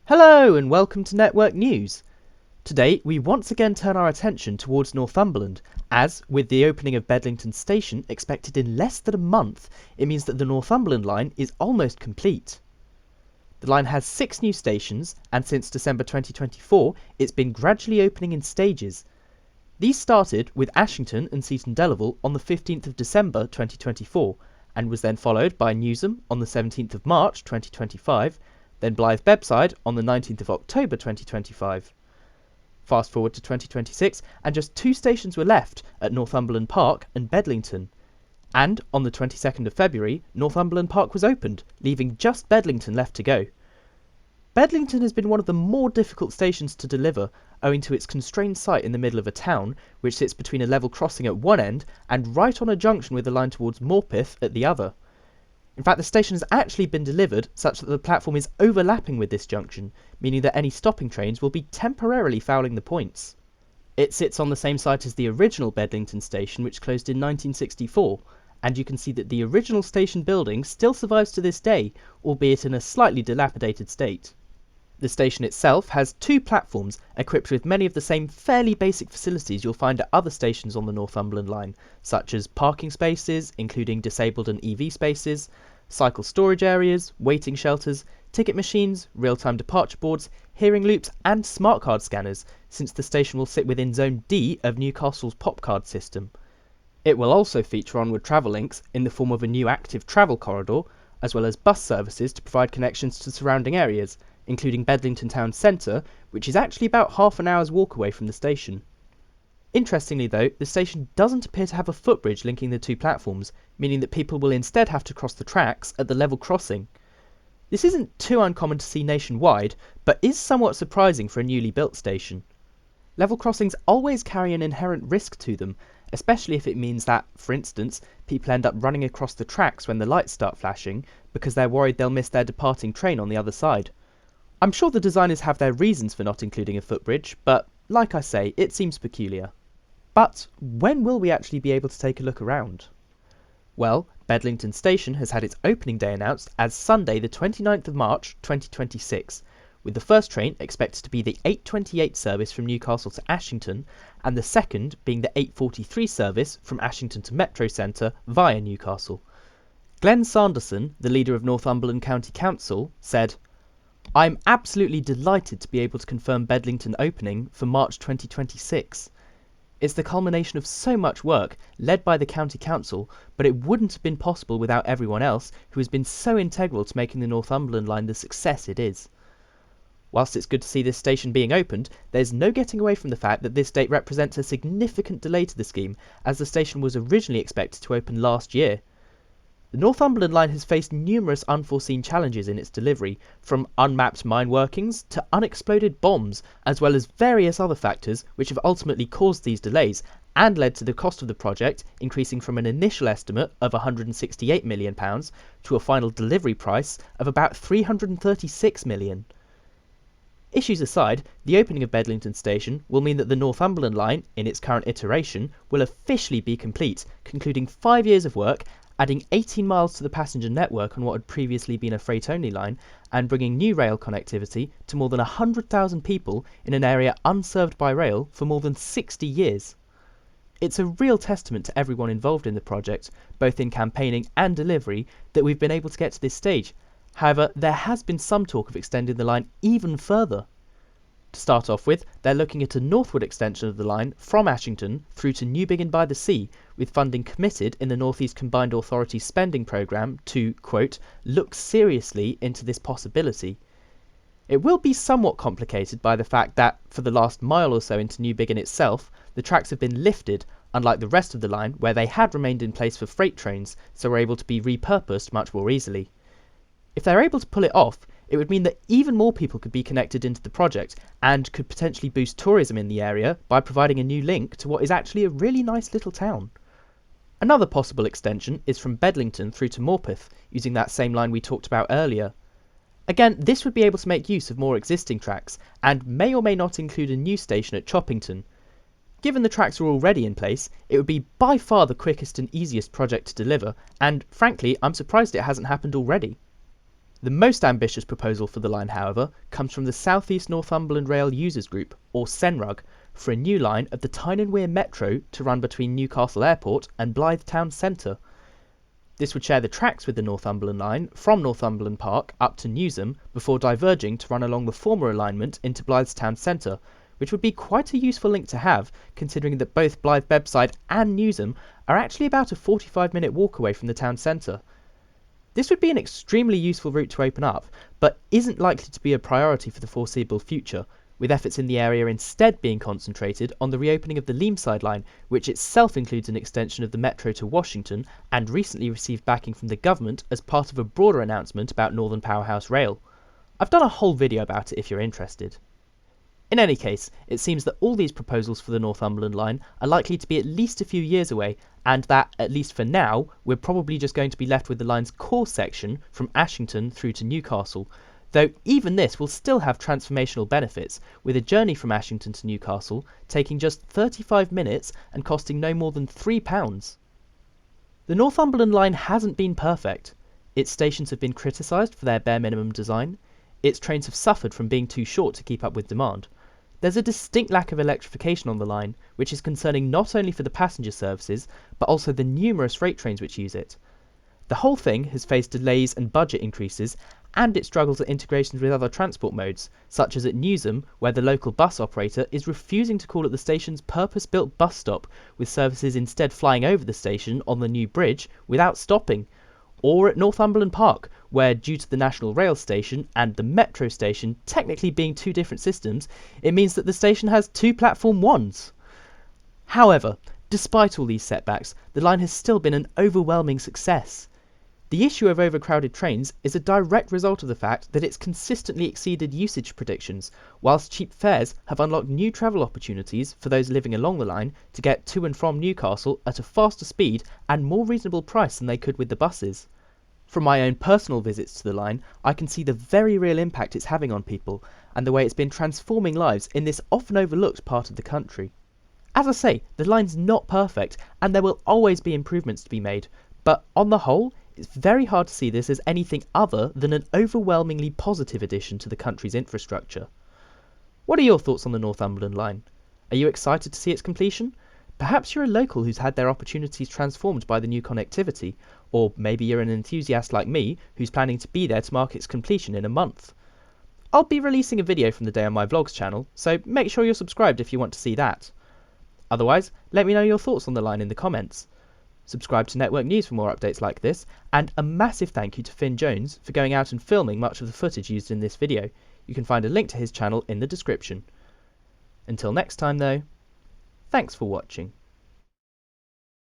Hello and welcome to Network News. Today we once again turn our attention towards Northumberland, as with the opening of Bedlington Station expected in less than a month, it means that the Northumberland line is almost complete. The line has 6 new stations, and since December 2024 it's been gradually opening in stages. These started with Ashington and Seaton Delaval on the 15th of December 2024, and was then followed by Newsham on the 17th of March 2025, then Blythe-Bebbside on the 19th of October 2025. Fast forward to 2026 and just 2 stations were left at Northumberland Park and Bedlington. And on the 22nd of February, Northumberland Park was opened, leaving just Bedlington left to go. Bedlington has been one of the more difficult stations to deliver, owing to its constrained site in the middle of a town, which sits between a level crossing at one end and right on a junction with the line towards Morpeth at the other. In fact, the station has actually been delivered such that the platform is overlapping with this junction, meaning that any stopping trains will be temporarily fouling the points. It sits on the same site as the original Bedlington Station, which closed in 1964, and you can see that the original station building still survives to this day, albeit in a slightly dilapidated state. The station itself has 2 platforms equipped with many of the same fairly basic facilities you'll find at other stations on the Northumberland line, such as parking spaces, including disabled and EV spaces, cycle storage areas, waiting shelters, ticket machines, real-time departure boards, hearing loops and smart card scanners, since the station will sit within Zone D of Newcastle's pop card system. It will also feature onward travel links in the form of a new active travel corridor, as well as bus services to provide connections to surrounding areas, including Bedlington Town Centre, which is actually about half an hour's walk away from the station. Interestingly though, the station doesn't appear to have a footbridge linking the 2 platforms, meaning that people will instead have to cross the tracks at the level crossing. This isn't too uncommon to see nationwide, but is somewhat surprising for a newly built station. Level crossings always carry an inherent risk to them, especially if it means that, for instance, people end up running across the tracks when the lights start flashing because they're worried they'll miss their departing train on the other side. I'm sure the designers have their reasons for not including a footbridge, but like I say, it seems peculiar. But when will we actually be able to take a look around? Well, Bedlington Station has had its opening day announced as Sunday the 29th of March 2026, with the first train expected to be the 8:28 service from Newcastle to Ashington, and the second being the 8:43 service from Ashington to Metro Centre via Newcastle. Glenn Sanderson, the leader of Northumberland County Council, said, "I'm absolutely delighted to be able to confirm Bedlington opening for March 2026. It's the culmination of so much work led by the County Council, but it wouldn't have been possible without everyone else who has been so integral to making the Northumberland line the success it is." Whilst it's good to see this station being opened, there's no getting away from the fact that this date represents a significant delay to the scheme, as the station was originally expected to open last year. The Northumberland line has faced numerous unforeseen challenges in its delivery, from unmapped mine workings to unexploded bombs, as well as various other factors which have ultimately caused these delays and led to the cost of the project increasing from an initial estimate of £168 million to a final delivery price of about £336 million. Issues aside, the opening of Bedlington Station will mean that the Northumberland line, in its current iteration, will officially be complete, concluding 5 years of work, adding 18 miles to the passenger network on what had previously been a freight-only line, and bringing new rail connectivity to more than 100,000 people in an area unserved by rail for more than 60 years. It's a real testament to everyone involved in the project, both in campaigning and delivery, that we've been able to get to this stage. However, there has been some talk of extending the line even further. To start off with, they're looking at a northward extension of the line from Ashington through to Newbiggin-by-the-sea, with funding committed in the North East Combined Authority spending programme to, quote, look seriously into this possibility. It will be somewhat complicated by the fact that, for the last mile or so into Newbiggin itself, the tracks have been lifted, unlike the rest of the line where they had remained in place for freight trains, so were able to be repurposed much more easily. If they're able to pull it off, it would mean that even more people could be connected into the project and could potentially boost tourism in the area by providing a new link to what is actually a really nice little town. Another possible extension is from Bedlington through to Morpeth, using that same line we talked about earlier. Again, this would be able to make use of more existing tracks, and may or may not include a new station at Choppington. Given the tracks are already in place, it would be by far the quickest and easiest project to deliver, and frankly, I'm surprised it hasn't happened already. The most ambitious proposal for the line, however, comes from the South East Northumberland Rail Users Group, or SENRUG, for a new line of the Tyne and Wear Metro to run between Newcastle Airport and Blythe Town Centre. This would share the tracks with the Northumberland line from Northumberland Park up to Newsham before diverging to run along the former alignment into Blythe Town Centre, which would be quite a useful link to have, considering that both Blythe Bebbside and Newsham are actually about a 45-minute walk away from the town centre. This would be an extremely useful route to open up, but isn't likely to be a priority for the foreseeable future, with efforts in the area instead being concentrated on the reopening of the Leamside line, which itself includes an extension of the metro to Washington and recently received backing from the government as part of a broader announcement about Northern Powerhouse Rail. I've done a whole video about it if you're interested. In any case, it seems that all these proposals for the Northumberland line are likely to be at least a few years away, and that, at least for now, we're probably just going to be left with the line's core section from Ashington through to Newcastle, though even this will still have transformational benefits, with a journey from Ashington to Newcastle taking just 35 minutes and costing no more than £3. The Northumberland line hasn't been perfect. Its stations have been criticised for their bare minimum design. Its trains have suffered from being too short to keep up with demand. There's a distinct lack of electrification on the line, which is concerning not only for the passenger services, but also the numerous freight trains which use it. The whole thing has faced delays and budget increases, and it struggles at integrations with other transport modes, such as at Newsham, where the local bus operator is refusing to call at the station's purpose-built bus stop, with services instead flying over the station on the new bridge without stopping. Or at Northumberland Park, where due to the National Rail Station and the Metro Station technically being two different systems, it means that the station has two Platform 1s. However, despite all these setbacks, the line has still been an overwhelming success. The issue of overcrowded trains is a direct result of the fact that it's consistently exceeded usage predictions, whilst cheap fares have unlocked new travel opportunities for those living along the line to get to and from Newcastle at a faster speed and more reasonable price than they could with the buses. From my own personal visits to the line, I can see the very real impact it's having on people, and the way it's been transforming lives in this often overlooked part of the country. As I say, the line's not perfect, and there will always be improvements to be made, but on the whole, it's very hard to see this as anything other than an overwhelmingly positive addition to the country's infrastructure. What are your thoughts on the Northumberland line? Are you excited to see its completion? Perhaps you're a local who's had their opportunities transformed by the new connectivity, or maybe you're an enthusiast like me who's planning to be there to mark its completion in a month. I'll be releasing a video from the day on my vlogs channel, so make sure you're subscribed if you want to see that. Otherwise, let me know your thoughts on the line in the comments. Subscribe to Network News for more updates like this, and a massive thank you to Finn Jones for going out and filming much of the footage used in this video. You can find a link to his channel in the description. Until next time though, thanks for watching.